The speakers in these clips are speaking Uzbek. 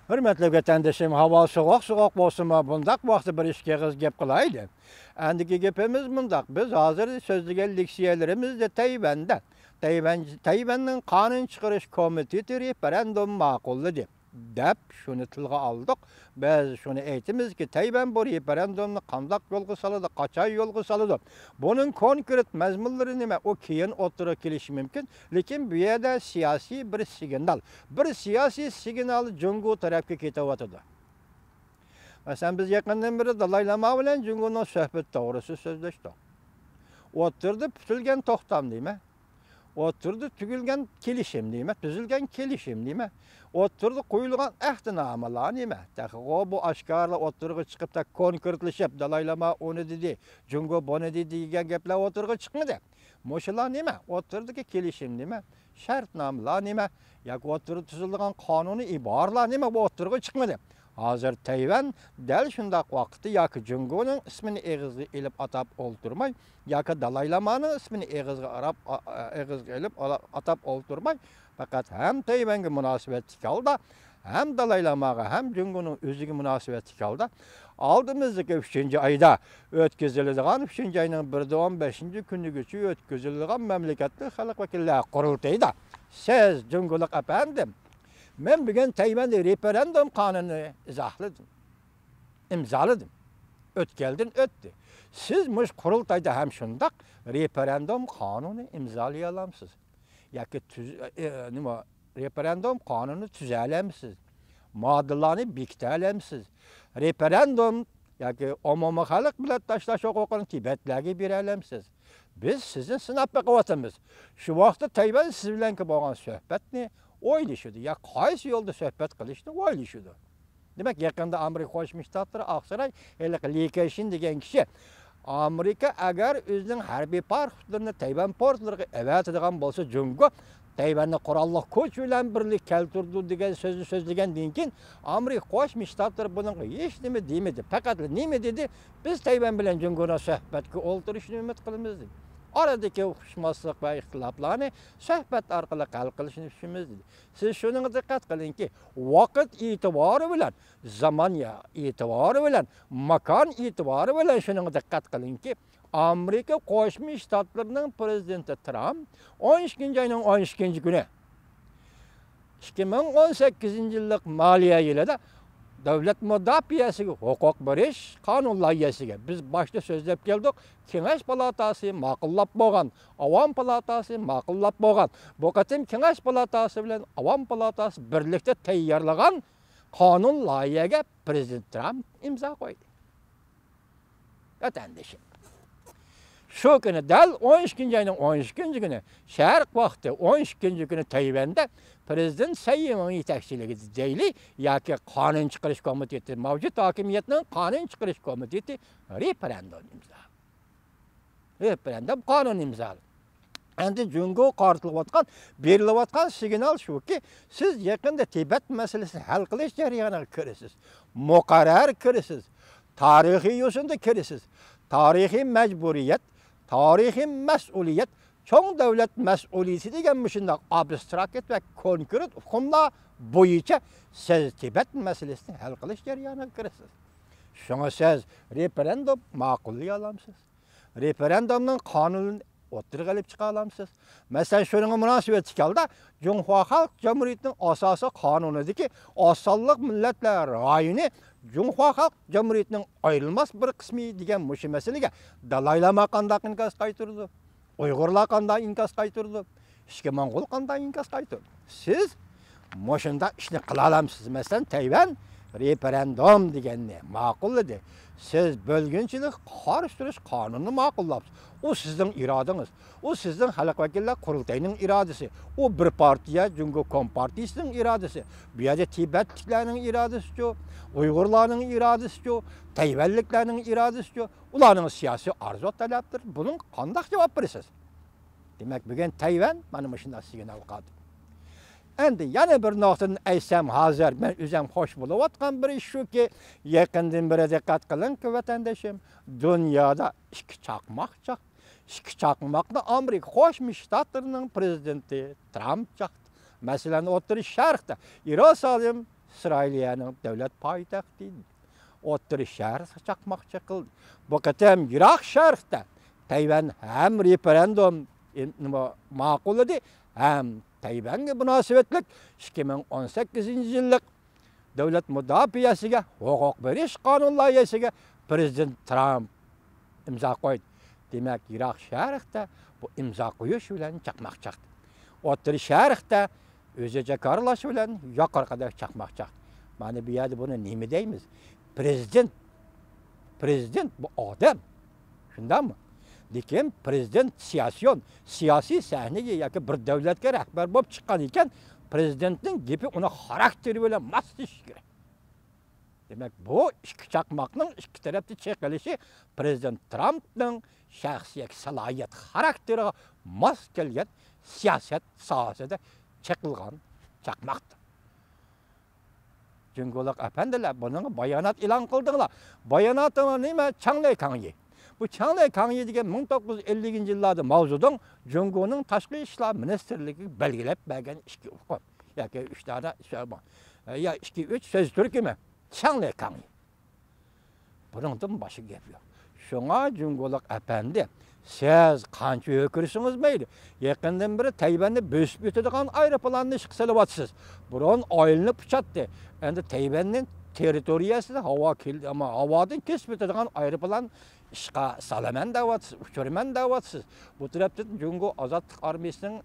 Hürmetli vatandaşım, hava soğuk bolsun ma bundaq vaqtı bir işke qız gep qılaydı. Andiki gepimiz bundaq. Biz hazır sözlügen leksiyalarımızda Tayvan'ın kanun çıkarış komiteti referendum maqullu dep şunu tilga aldık. Biz şunu aytimiz ki Tayvan bu referendumni qandaq yolga saladı, qaçay yolga saladı. Bunun konkret mazmunlari nima? O keyin o'tira kelishi mumkin. Lekin bu yerda siyosiy bir siyosiy signal Jungo tarafga ketyapti. Masalan biz yaqindan beri Dalay Lama bilan Jungoning suhbat to'g'risida so'zlashdik. O'tirdi tutilgan to'xtam deymi? Oturdu tügülgen kelişim deyme, tüzülgen kelişim deyme. Oturdu koyulgan ehdinamalar deyme. O bu aşkarla oturgu çıkıp da konkretleşip dalaylama onu dedi, Jungo bunu dedi diyen gepler oturgu çıkmadı. Moşalar deyme, oturdu ki kelişim deyme, şartnamalar deyme, yak oturdu tüzülgen kanunu ibarlar deyme, bu oturgu çıkmadı. Hazır Tayvan del şundaq vaqtı yakı Jungo'nun ismini eğizgi elip atap olturmay, yakı Dalai Lama'nın ismini eğizgi elip atap olturmay. Fakat hem Tayvan'a münasebet kaldı, hem Dalai Lama'ga hem Jungo'nun özüge münasebet kaldı. Aldığımızdaki 3. ayda ötközülüdüğün 3. ayının 1'de 15. günü geçi ötközülüdüğün memleketli halk vekiller kurultaydı. Siz Jungo'luk efendim, ben bugün Tayvan'da referandum kanunu imzaladım. Ötkeldin öttü. Siz muş kurultayda hem şundak referandum kanunu imzalayamsınız. Yaki referandum kanunu tüzelemsiz. Maddelarını biktelemsiz. Referandum yaki umumi halk milletdaşlar hukukunu Tibetlerge birelemsiz. Biz sizin sınaf bakıvatımız. Şu vaxtda Tayvan siz bilen ki boğan söhbetini oylashudi. Ya qaysi yo'lda suhbat qilishni oylashudi. Demak, yaqinda Amerika Qo'shma Shtatlari Oqsaroy Lekashin degan kishi Amerika agar o'zining harbiy portlarini Tayvan portlariga avatadigan bo'lsa, Jungo Tayvanni qurolli kuch bilan birlik keltirdi degan so'zni so'zlagandan keyin Amerika Qo'shma Shtatlari buning hech nima demadi. Faqat nima dedi? Biz Tayvan bilan Jungoning suhbatga o'ltirishni umid qilamiz dedi. Aradaki uquşmazlık ve ihtilaflarını söhbet arqılı hal qilishni düşünmüz dedi. Siz şuna dikkat kılın ki vakit itibarı bilen, zaman itibarı bilen, makan itibarı bilen şuna dikkat kılın ki Amerika Qo'shma Shtatlarının prezidenti Trump 12. ayının 12. günü 2018 yıllık maliye yılında Devlet müdafiəsiga hukuk beriş kanun layihəsiga biz başta sözlep geldik. Kengash palatası maqulllab bolgan, Avam palatası maqulllab bolgan. Bu qatim Kengash palatası bilen Avam palatası birlikte tayyorlagan kanun layihaga Prezident Trump imza koydu. Vatandaşım. Şu günü del 12. ayının 12. günü şarq vaqti 12. günü Tayvan'da Prezident Sayyimin yetakçiligi deyli yoki qonun chiqarish komiteti mavjud hokimiyatning qonun chiqarish komiteti referendum qonun imzoladi. Endi Jungo qartilayotgan, berilayotgan signal shuki, siz yaqinda Tibet masalasini hal qilish jarayoniga kirasiz. Muqarrar kirasiz. Tarixiy yo'sinda kirasiz. Tarixiy majburiyat, tarixiy mas'uliyat, çoğun devlet mesuliyeti degan shunday abstrakt ve konkret hukmlar bo'yicha siz Tibet meselesini hal qilish jarayoniga kirasiz. Shunga siz referendum ma'qullay olamsiz. Referendumning qonunini o'tirg'a olib chiqa olamsiz. Masalan, shunga munosabat chiqaldi, Junxo Xalq Jamhuriyatining asosiy qonunidagi osonlik millatlar rayoni Junxo Xalq Jamhuriyatining ayrılmaz bir qismi degan mush masalaga Dalay Lama qandaq inkas qaytirdi. Uyg'urlar qanday inkas qaytirdi? Ishga Mo'ng'ul qanday inkas qaytirdi? Siz moshunda ishni qila olamsiz. Masalan, Tayvan referendum deganni ma'qulladi. Siz bo'lginchilik qarshi turish qonunini ma'qullabsiz. O sizning irodangiz. O sizning xalq vakillar qurultayining irodasi. O bir partiya Jungo Kompartiyasining irodasi. Bu yerda Tibetliklarning irodasi, Uyg'urlarning irodasi, Tayvanliklarning irodasi, ularning siyosiy arzu talabdir. Bunun qanday javob berasiz? Demak, bugun Tayvan mana shunday signal qildi. Endi yana bir nuqtani aytsam hozir men o'zim xo'sh bo'layotgan bir ish shuki, yaqindan beri diqqat qiling-ki vatandoshim, dunyoda ikki chaqmoqni Amerika Qo'shma Shtatlarining prezidenti Trump chaqdi. Masalan, O'rta Sharqda Yerusalim İsrailiye'nin devlet payitaxtı idi. Ottiri şehri çakmakçı kıldı. Bu katem Irak şerhte Tayvan hem referandum maqul idi, hem Tayvan'a münasebetlik 2018 yıllık devlet müdafiyasiga, hukuk berish qonun loyihasiga Prezident Trump imzo qo'ydi. Demak, Irak sharqda bu imzo qo'yish bilan chaqmoq chaqdi. O'ttiri sharqda o'zicha qaralash bilan yuqoriga chaqmoq chaqdi. Mana bu yerda buni nima deymiz? Prezident bu odam. Shundami? Lekin prezident siyosiy sahnaga yoki bir davlatga rahbar bo'lib chiqqan ekan, prezidentning gapi uni xarakteri bilan mos ish kerak. Demak, bu ikki chaqmoqning ikki tarafda chaqilishi prezident Trumpning shaxsiy salohiyat xarakteriga mos kelgan siyosat sohasida chaqilgan chaqmoqdir. Jungolik apandilar buning bayonot e'lon qildinglar. Bayonot nima? Changlay Kangyi. Bu Changlay Kangyi degan 1950-yillarda mavzudan Jungoning tashqi ishlar ministrligi belgilab bergan ikki uqum yoki 3 dona so'z bor. Ya 2-3 so'z turkumi? Changlay Kangyi. Buningdan boshqa gap yo'q. Shunga Jungolik apandi siz qancha o'kirsingiz mayli. Yaqindan beri Tayvanni bo'sib o'tadigan aeroplanni ishga solyapsiz. Burun oyilni puchatdi. Endi Tayvanning territoriyasida havodan kesib o'tadigan aeroplan ishga salaman deyapsiz, uchirman deyapsiz. Bu tarafdan Jungo ozodlik armiyasining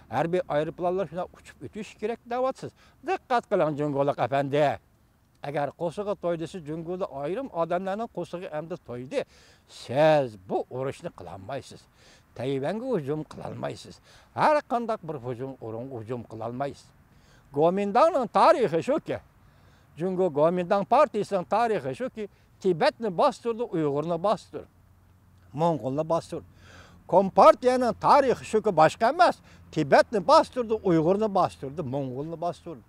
harbiy aeroplanlar shuna uchib o'tish kerak deyapsiz. Diqqat qiling Jungolik apandi. Agar qo'shig'i to'ydisi Jungoda ayrim odamlarning qo'shig'i endi to'ydi, siz bu urushni qilolmaysiz. Tayvanga hujum qilolmaysiz. Har qanday bir hujum qilolmaysiz. Kuomintangning tarixi shuki, Jungo Kuomintang partiyasining tarixi shuki, Tibetni bostirdi, Uyg'urni bostirdi, Mo'ng'ulni bostirdi. Kompartiyaning tarixi shuki boshqa emas. Tibetni bostirdi, Uyg'urni bostirdi, Mo'ng'ulni bostirdi.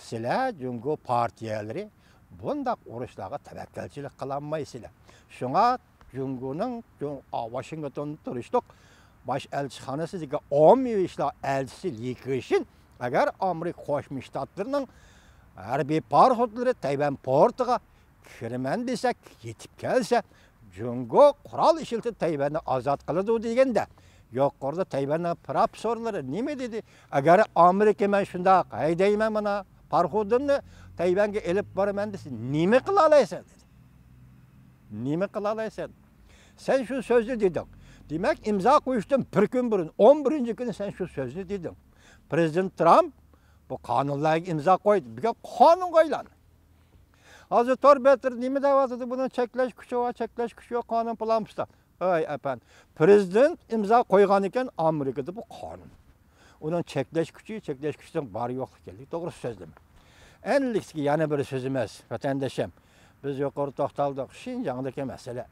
Sizlar Jungo partiyalari bundaq urushlarga tavakkalchilik qilolmaysizlar. Shunga Jungoning Washingtonda turishliq bosh elchixonasiga ommaviy ishlar elchisi Likishin agar Amerika Qo'shma Shtatlarining harbiy parxodlari Tayvan portiga kirman desak, yetib kelsa, Jungo qurol ishlatib Tayvanni ozod qiladi deganda, yuqorida Tayvanning professorlari nima dedi? Agar Amerika men shunday haydayman mana parxodimni Tayvanga elib boraman desa, nima qila olaysan dedi. Nima qila olaysan? Sen shu so'zni deding. Demak, imzo qo'yishdan bir kun burun, 11-kuni sen shu so'zni deding. Prezident Trump bu qonunlarga imzo qo'ydi. Bu qonunga aylandi. Hozir Torbeter nima deyapti? Buni cheklash kuchi yo'q qonun bilan pista. Ey apan, prezident imzo qo'ygan ekan Amerikada bu qonun. Onun cheklash kuchidan bari yo'q ekanligi to'g'ri so'zlama. Enlikki yana bir so'z emas, vatandoshim. Biz yuqori to'xtaldik. Xinjiangdagi masala.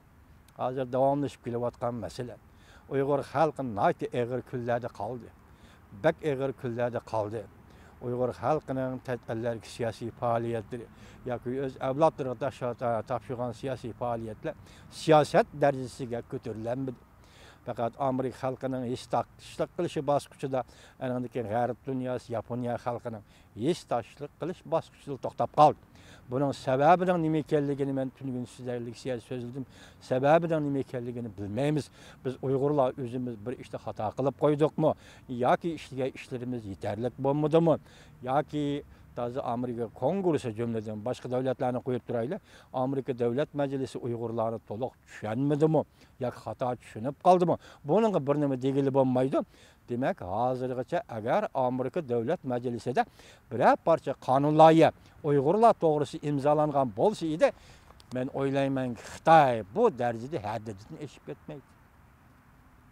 Hozir davomlashib kelayotgan masala. Uyg'ur xalqi nati eg'ir kunlarda qoldi. Bak eg'ir kunlarda qoldi. Uyg'ur xalqining tadbirlari, siyosiy faoliyatlari yoki o'z avlodlariga topshirgan siyosiy faoliyatlar siyosat darajasiga ko'tarilmadi. Fakat Amerika xalqining ishtiqlik qilishi bosqichida, anandaki G'arb dunyosi, Yaponiya xalqining ishtiqlik qilish bosqichida to'xtab qoldi. Bunun sababining nima ekanligini men tushungunsizlik so'zladim. Sababining nima ekanligini bilmaymiz. Biz Uyg'urlar o'zimiz bir ishda xato qilib qo'ydikmi yoki ishlarimiz yetarli bo'lmadimi yoki Tazi Amerika Kongresi cümleden başka devletlerini koyup durayla Amerika Devlet Meclisi Uygurlarını to'liq tushunmadimi yoki xato tushunib qaldimi? Bunun bir nima degili bo'lmaydi. Demak, hozirgacha agar Amerika Devlet Meclisi'de birer parça qonun loyiha Uygurlar to'g'risi imzolangan bo'lsa edi, men o'ylayman Xitoy bu darajada haddidan eshib ketmaydi.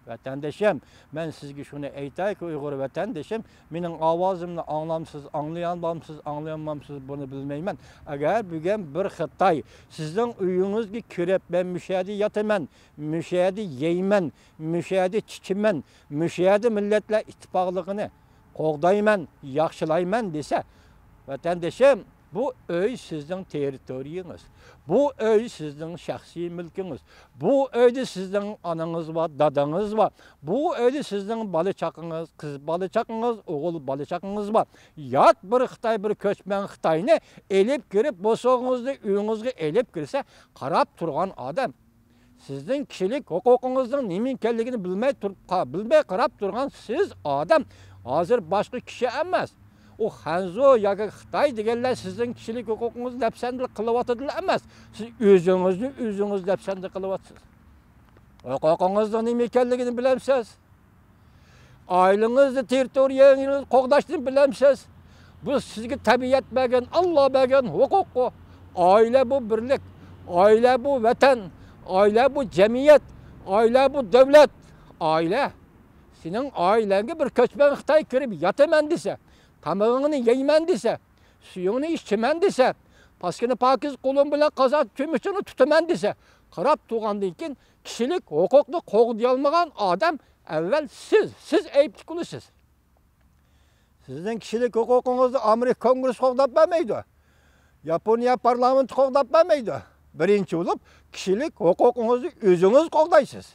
Vatandaşım, ben sizge şunu aytayki Uyg'ur vatandaşım, mening ovozimni anglamsiz, anglayolmamsiz bunu bilmayman. Agar bugun bir Xitoy sizning uyingizga kirib, ben müşahede yataman, müşahede yeyman, müşahede chichiman, müşahede millatlar ittifoqligini qo'g'dayman, yaxshilayman desa, vatandaşım, Bu öy sizin territoriyanız. Bu öy sizin şahsi mülkünüz. Bu öyde sizin ananız var, dadanız var. Bu öyde sizin balıçakınız, kız balıçakınız, oğul balıçakınız var. Yat bir Xitay, bir köçmen Xitayını elip girip, bu soğuğunuzda üyünüzge elip girse, qarap turgan adam. Sizin kişilik hukukunuzun neminkelligini bilmey qarap turgan siz adam. Hazır başka kişi emas. O Hanzo yoki Xitay deganlar sizin kişilik hukukungizni dafsandilik qilyotadilar emas. Siz o'zingizni dafsandilik qilyapsiz. Hukukungizni nima ekanligini bilamsiz. Ailengizni, territoriyangizni qo'g'dashni bilamsiz. Bu sizga tabiat bergan, Alloh bergan huquq. Aile bu birlik, aile bu vatan, aile bu cemiyet, aile bu devlet. Aile. Senin ailenge bir köçmen Xitay kirib yataman desa, tamağını yeymen dese, suyunu içimen dese, paskini pakiz kolun bilen kazat kömüşünü tutaman dese, qarap tuğandan keyin kişilik hukukni qo'g'dayolmagan adam evvel siz eyipli kulusiz. Sizin kişilik hukukunuzda Amerika Kongresi qo'g'dab bermaydi. Yaponiya parlamenti qo'g'dab bermaydi. Birinchi bo'lib, kişilik hukukunuzni o'zingiz qo'g'daysiz.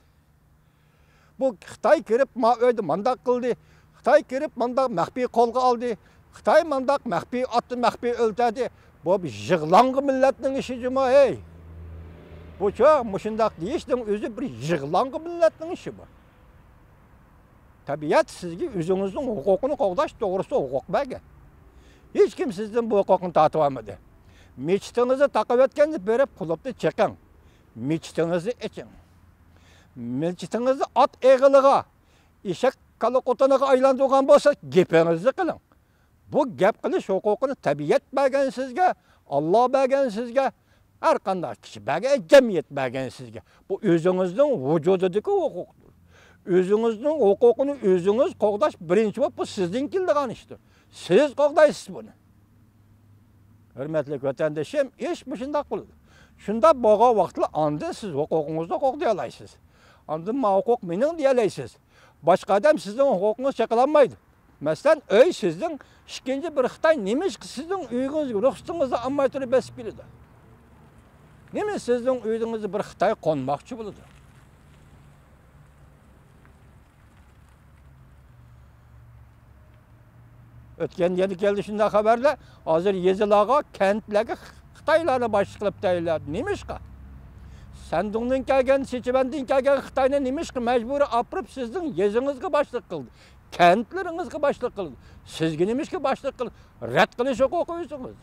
Bu Xitay kirib öyle mandaq qildi. Xitay kirib mandaq maxfiy qo'lga oldi. Xitay mandaq maxfiy atdı, maxfiy o'ltadi. Bu bir yig'lang'i millatning ishi juma, hey. Bu mushundaq deyishning o'zi bir yig'lang'i millatning ishi bu. Tabiat sizga o'zingizning huquqini qo'g'dash to'g'risida huquq bergan. Hech kim sizdan bu huquqni tatib olmadi. Mechitingizni taqib o'tganda berib qulubni chiqing. Mechitingizni iching. Mechitingizni at eg'iliga, eshak kalaqotanaga aylantirgan bo'lsa, gapingizni qiling. Bu gap qilish huquqini tabiat bergan sizga, Alloh bergan sizga, har qanday kishi bergan, jamiyat bergan sizga. Bu o'zingizning vujudidagi huquqdir. O'zingizning huquqini o'zingiz qo'g'dash birinchi bo'lib bu sizning keldigan ishdir. Siz qo'g'daysiz buni. Hurmatli vatandoshim, ish shunday bo'ladi. Shunda bo'lgan vaqtda anda siz huquqingizni qo'g'day olasiz. Anda bu huquq mening deya olasiz. Başka adam sizin hukukunuz çakalanmaydı. Mesela öy sizin ikinci bir Xitay neymiş ki sizin uygunuz, ruhsatınızı almay turib besip bilidi. Neymiş sizin uygunuzda bir Xitay konmakçı buldu. Ötken yedi geldi şunda haberle hazır Yezilağa kentlerge Xitaylarla başlıklıp deyirlerdi. Neymiş ki? Sendundan kelgen, seçimenden kelgen Xitayna neymiş ki mecburi apırıp sizin yezinizge başlık kıldı. Kentlerinizge başlık kıldı. Sizge neymiş ki başlık kıldı. Red kılış hukukuysunuz.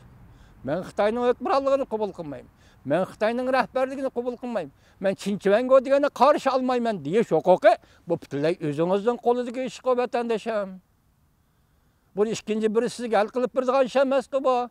Ben Xitayning hukmronligini qabul qilmayman. Men Xitayning rahbarligini qabul qilmayman. Men Chinchivango degani qarshi olmayman deyish huquqi bu butunlay o'zingizning qo'lidagi ish vatandoshim. Bu ikkinchi biri sizga hal qilib beradigan ish emas-ku bu.